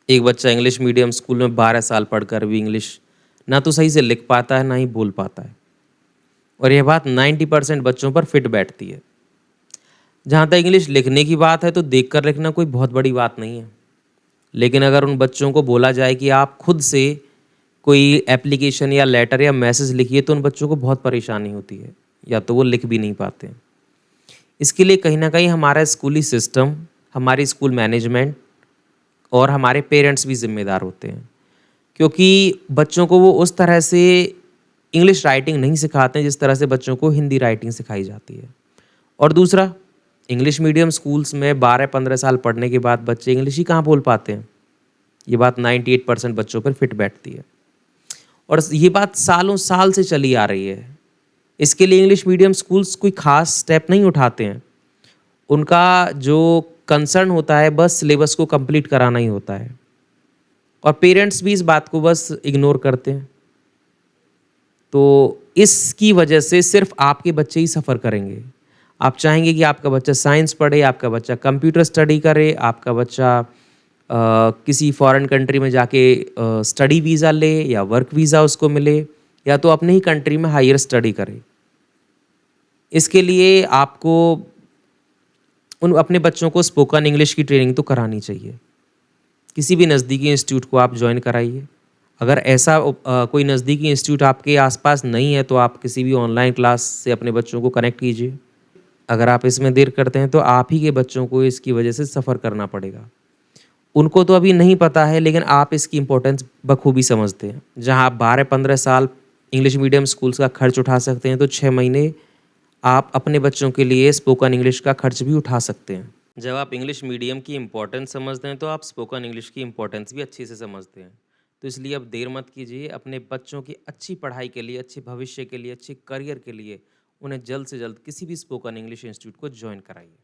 एक बच्चा English medium school में 12 साल पढ़कर भी इंग्लिश ना तो सही से लिख पाता है, ना ही बोल पाता है। और यह बात 90% बच्चों पर फिट बैठती है। जहाँ तक इंग्लिश लिखने की बात है तो देखकर लिखना कोई बहुत बड़ी बात नहीं है। लेकिन अगर उन बच्चों को बोला जाए कि आप खुद से कोई एप्लीकेशन या लेटर या मैसेज लिखिए तो उन बच्चों को बहुत परेशानी होती है या तो वो लिख भी नहीं पाते हैं। इसके लिए कहीं न कहीं हमारा स्कूली सिस्टम, हमारी स्कूल मैनेजमेंट और हमारे पेरेंट्स भी ज़िम्मेदार होते हैं। क्योंकि बच्चों को वो उस तरह से इंग्लिश राइटिंग नहीं सिखाते हैं जिस तरह से बच्चों को हिंदी राइटिंग सिखाई जाती है। और दूसरा, इंग्लिश मीडियम स्कूल्स में 12-15 साल पढ़ने के बाद बच्चे इंग्लिश ही कहाँ बोल पाते हैं। ये बात 98% बच्चों पर फिट बैठती है और ये बात सालों साल से चली आ रही है। इसके लिए इंग्लिश मीडियम स्कूल्स कोई ख़ास स्टेप नहीं उठाते हैं। उनका जो कंसर्न होता है बस सिलेबस को कंप्लीट कराना ही होता है और पेरेंट्स भी इस बात को बस इग्नोर करते हैं। तो इसकी वजह से सिर्फ आपके बच्चे ही सफ़र करेंगे। आप चाहेंगे कि आपका बच्चा साइंस पढ़े, आपका बच्चा कंप्यूटर स्टडी करे, आपका बच्चा किसी फॉरेन कंट्री में जाके स्टडी वीज़ा ले या वर्क वीज़ा उसको मिले या तो अपने ही कंट्री में हायर स्टडी करे। इसके लिए आपको उन अपने बच्चों को स्पोकन इंग्लिश की ट्रेनिंग तो करानी चाहिए। किसी भी नज़दीकी इंस्टीट्यूट को आप जॉइन कराइए। अगर ऐसा कोई नज़दीकी इंस्टीट्यूट आपके आसपास नहीं है तो आप किसी भी ऑनलाइन क्लास से अपने बच्चों को कनेक्ट कीजिए। अगर आप इसमें देर करते हैं तो आप ही के बच्चों को इसकी वजह से सफ़र करना पड़ेगा। उनको तो अभी नहीं पता है लेकिन आप इसकी इम्पोर्टेंस बखूबी समझते हैं। जहाँ आप 12-15 साल इंग्लिश मीडियम स्कूल्स का खर्च उठा सकते हैं तो 6 महीने आप अपने बच्चों के लिए स्पोकन इंग्लिश का खर्च भी उठा सकते हैं। जब आप इंग्लिश मीडियम की इम्पोर्टेंस समझते हैं तो आप स्पोकन इंग्लिश की इम्पोर्टेंस भी अच्छे से समझते हैं। तो इसलिए अब देर मत कीजिए, अपने बच्चों की अच्छी पढ़ाई के लिए, अच्छे भविष्य के लिए, अच्छे करियर के लिए उन्हें जल्द से जल्द किसी भी स्पोकन इंग्लिश इंस्टीट्यूट को जॉइन कराइए।